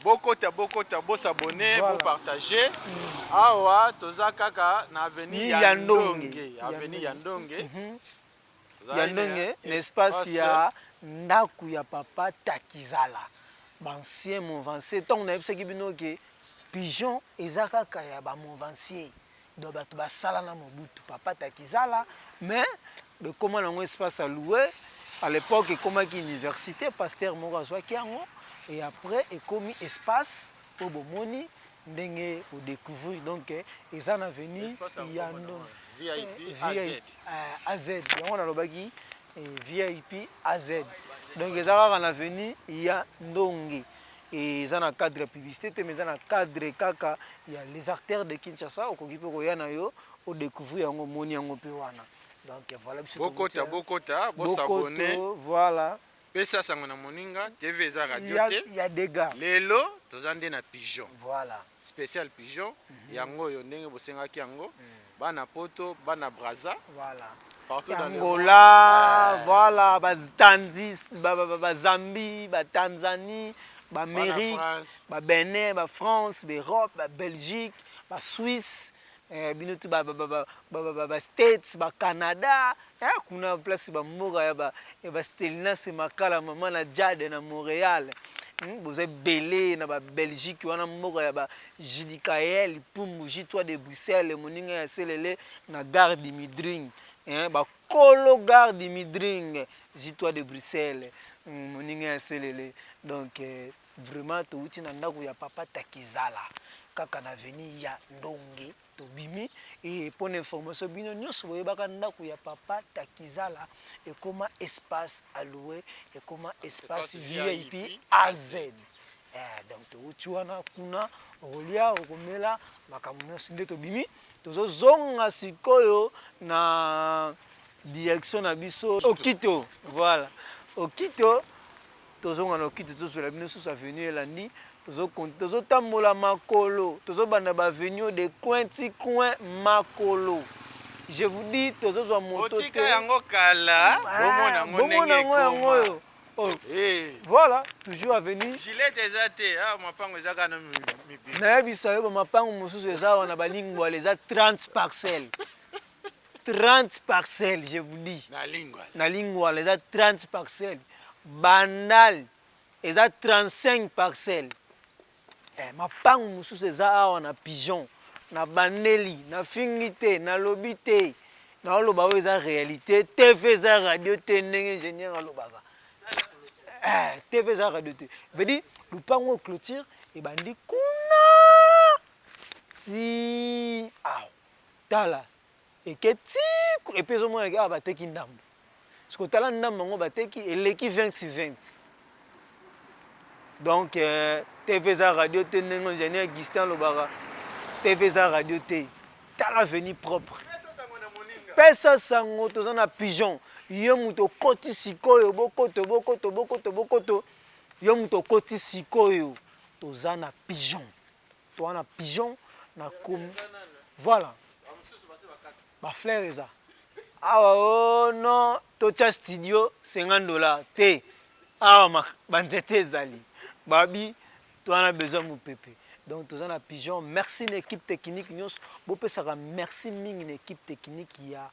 bokota bosabone Voilà. bopartage awa toza kaka na avenue ya Ndonge avenue ya Ndonge ya Ndonge na espace ya ndaku ya papa Takizala bancien Movancier tant na yebisaki bino ke pigeon eza kaka ya ba Movancier do bato basala na mobutu papa Takizala mais bekoma nango espace alloué à l'époque ekomaki université pasteur moko azwaki yango et après ekomi espace po bomoni ndenge odécouvrir donc eza na avenue ya Ndonge VIP AZ yango nalobaki VIP AZ donc eza kaka na avenue ya Ndonge eza na cadre ya publicité mais eza na cadre kaka ya les artères de Kinshasa okoki mpe koya na yo odécouvrir yango moni yango mpe wana donc voilà bokota bosabone voilà pesa sango na moninga TV eza radio te ya dégâts lelo toza nde na pigeon voilà spécial pigeon yango yo ndenge bosengaki yango bana poto bana braza voilà partout dans le Angola voilà Zambie Tanzanie Amérique Bénin France Europe Belgique Suisse binotu States Canada kuna place mmoka ya Stelina Semakala mama na Jade na Montréal boza belé na Belgique wana mmoka ya Jilikael Pumbu J3 de Bruxelles moninga ya selele na gare Dimidring Kolo gare Dimidring J3 de Bruxelles moninga ya selele donc vraiment touti na ndako ya papa Takizala kaka na avenue ya Ndonge tobimi et pour information bino nyonso boyebaka ndako ya papa Takizala ekoma espace alloué ekoma espace VIP AZ donc touti wana kuna olia okomela makambo nyonso nde tobimi tozozonga sikoyo na direction na biso Okito voilà Okito tozonga na Okito tozela bino sous avenue elandi tozotambola makolo tozobanda bavenue de coin ti coin makolo je vous dis tozozwa moto te yango kala bomona yango voilà toujours avenue gilet eza te mapango eza kana mibi nayebisa yo bamapango mosusu eza wana balingwala eza 30 parcelles 30 parcelles je vous dis na lingwala eza 30 parcelles bandal eza 35 parcelles mapango mosusu eza awa na pigeon na bandeli na fingi te na lobi te na oloba oyo eza réalité TV eza radio te ndenge ingénieur alobaka TV eza radio te vedi lupango clôture ebandi kuna ti awa tala eke ti epe ezomona awa bateki ndambo soki otala ndambo yango bateki eleki 20/20 donc TV eza radio te ndenge ingénieur Augustin lobaka TV eza radio te tala veni propre pesa sango toza na pigeon yo moto okoti sikoyo bokoto yo moto okoti sikoyo toza na pigeon toza na pigeon na voilà bafleur eza awa o non totia studio $50 te awa banzete ezali babi toana besoin mopepe donc toza na pigeon merci na équipe technique nyonso bopesaka merci mingi na équipe technique ya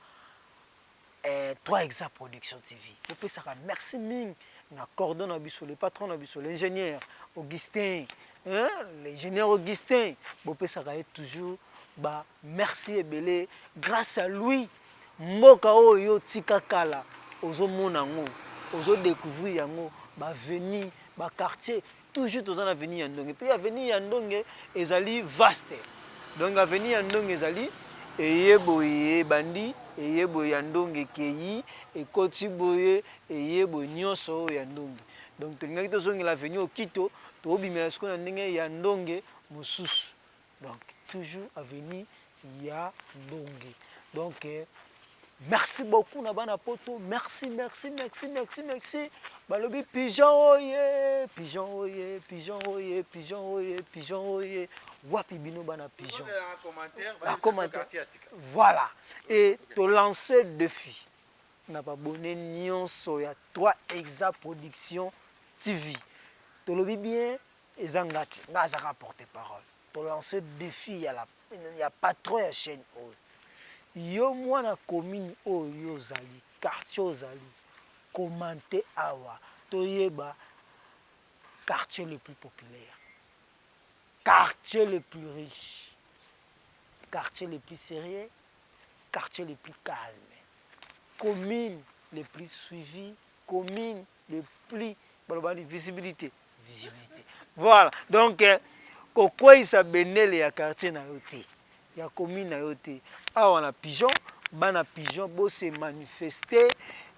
3 Exa Production TV bopesaka merci mingi na cordon na biso le patron na biso l'ingénieur Augustin l'ingénieur Augustin bopesaka ye toujours ba merci ebele grâce à lui mboka oyo tika kala ozomona ngo ozodécouvrir yango baveni baquartier toujours toza na avenue ya Ndonge puis avenue ya Ndonge ezali vaste donc avenue ya Ndonge ezali eyeboye bandi eyeboye ya Ndonge keyi ekoti boye eyeboye nyonso oyo ya Ndonge donc tolingaki tozongela avenue Okito tobimela sikoyo na ndenge ya Ndonge mosusu donc toujours avenue ya Ndonge donc merci beaucoup na bana poto merci balobi pigeon oye wapi bino bana pigeon na commentaire voilà et to lancer défi na babone nyonso ya 3 Exa Production TV tolobi bien Ezangati, Ngazaka porte-parole. Pour lancer défi, il y a pas trop de chaîne. Yo moi na commune yo zali, quartier zali, commenter awa, toyeba quartier le plus populaire, quartier le plus riche, quartier le plus sérieux, quartier le plus calme, commune le plus suivie, commune le plus visibilité. Voilà. Donc, pourquoi il s'abonne les quartiers na yoté, il y a commune na yoté. Ah, on a pigeon, bana pigeon, bo se manifester,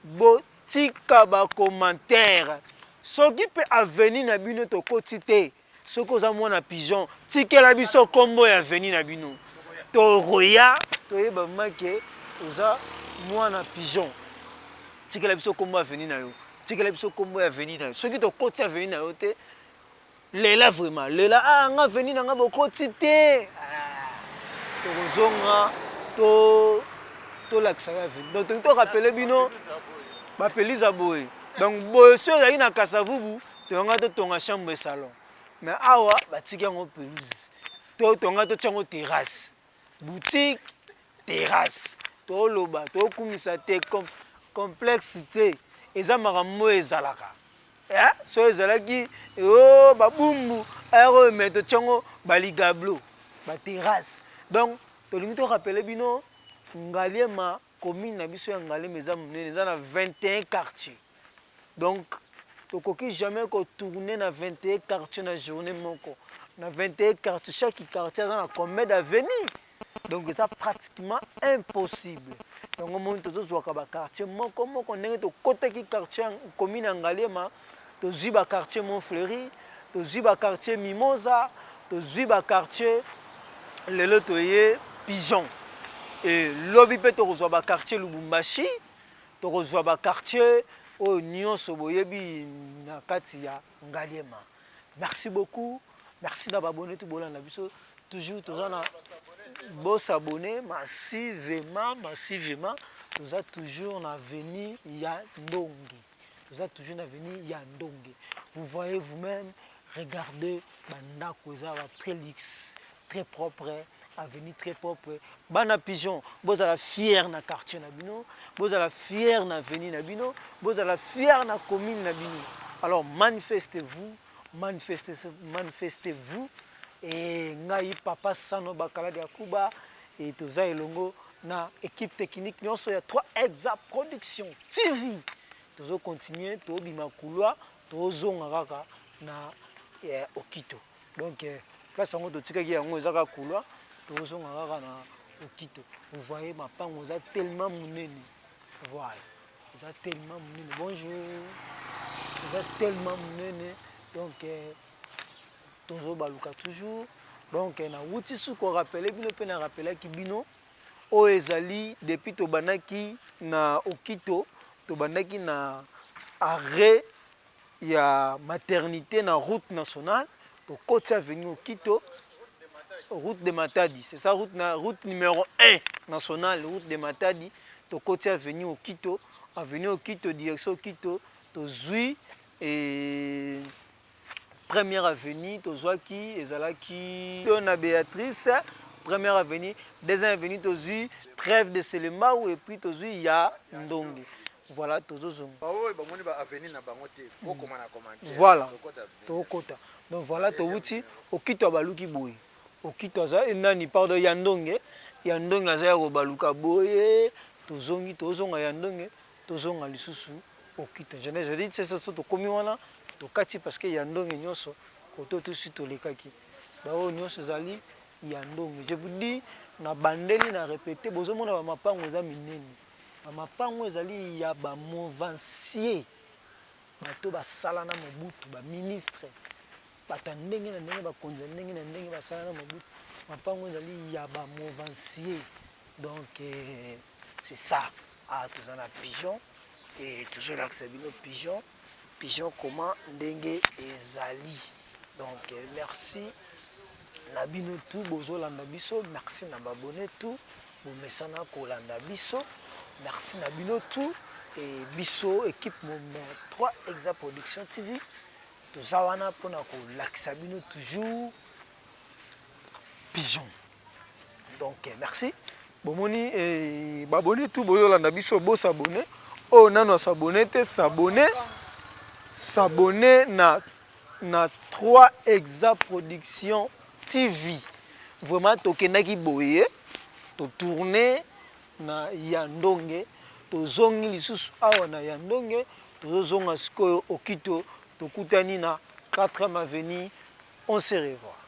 bo tika ba commentaire. Ce qui peut avenir na bino to quotité, ce que za mona pigeon, tika la biso combo ya avenir na bino. To roya, to yeba make, oza mwana pigeon. Tika la biso combo avenir na yo. Tika la biso combo avenir na yo. Ce qui to quotité avenir na yo te. Lela vraiment, lela ah nga veni na nga bokotité. Tozonga to laksa ya veni. Donc to rappeler bino ba pelisa boy. Donc boy so ya ina kasavubu, to nga to tonga chambre salon. Mais awa batiki yango pelouse. To tonga to tchango terrasse. Boutique, terrasse. To loba, to kumisa te complexité. Eza makambo ezalaka. So ezalaki babumbu aero meto tchango baligablo ba terrasse. Donc tolingi to rappeler bino Ngaliema commune na biso ya Ngaliema eza munene eza na 21 quartiers. Donc tokoki jamais ko tourner na 21 quartiers na journée moko. Na 21 quartiers, chaque quartier a na combien d'avenue. Donc c'est pratiquement impossible. Donc on monte tous zoaka ba quartier moko ndenge to côté ki quartier commune ya Ngaliema. Tozi ba quartier Montfleury, tozi ba quartier Mimosa, tozi ba quartier lelo toye Pigeon. Et lobby pe to reçoit ba quartier Lubumbashi, to reçoit ba quartier nyonso boyebi na kati ya Ngaliema. Merci beaucoup. Merci d'abonner tout bolanda biso. Toujours tozana bo s'abonner massivement. Nous a toujours na veni ya Ndongi. Vous êtes toujours venu Yandongue. Vous voyez vous-même, regardez, Banda Koza très luxe, très propre, avenue très propre. Bana Pigeon, vous êtes fier na quartier Nabino, vous êtes fier na avenue Nabino, vous êtes fier na commune Nabino. Alors manifestez-vous, manifestez-vous. Et ngai papa Sano Bakala de Akuba et Toza Elongo na équipe technique. Nous sommes 3 Exa Production TV. Tozo continuer to bima couloir to zonga kaka na Okito. Donc place ngo to tika ki yango ezaka couloir to zonga kaka na Okito. Vous voyez ma pango za tellement munene. Voilà. Ça tellement munene. Bonjour. Ça tellement munene. Donc tozo baluka toujours. Donc na wuti su ko rappeler bino pe na rappeler ki bino o ezali depuis to banaki na Okito. Tobandaki na arrêt ya maternité na route nationale to côté avenue Okito route de Matadi, c'est ça route numéro 1 nationale, route de Matadi to côté avenue Okito direction Okito to zui et première avenue to zoaki ezalaki na Béatrice première avenue, deuxième avenue to zui trêve de Selema ou et puis to zui ya Ndonge. Voilà, voilà, donc voilà, Touti, Okito Baluki Boy. Okito Aza, et Nani, pardon, Yandonge, Aza, Baluka Boy, Tozonga Yandonge, Tozonga Lisusu, Okito. Je dis, c'est ça, c'est comme on Tokati parce que Yandonge Nyoso, Koto tout de suite, Lekaki. Bao Nyoso Zali, Yandonge. Je vous dis, na bandeli, na répété, Bozomo na mapa, on a mineni. Mapango ezali ya ba movancier bato basala na mobutu ba ministre bata ndenge na ndenge ba konza ndenge na ndenge basala na mobutu mapango ezali ya ba movancier. Donc c'est ça. Ah tous en a Pigeon et toujours là que c'est bino pigeon comment ndenge ezali. Donc merci na bino tout bozolanda biso, merci na babonné tout bomesana kolanda biso. Merci Nabino tout et Bisso équipe 3 Exa Production TV toza wana mpona kolakisa bino toujours pigeon. Donc merci. Bomoni baboni tout bozolanda biso bo s'abonner. Oh nano s'abonner te s'abonner na 3 Exa Production TV. Vraiment tokendaki boye to tourner na Yandonge to zongi lisusu awa na Yandonge to zonga sikoyo okito tokutani na 4e avenue. On se revoit.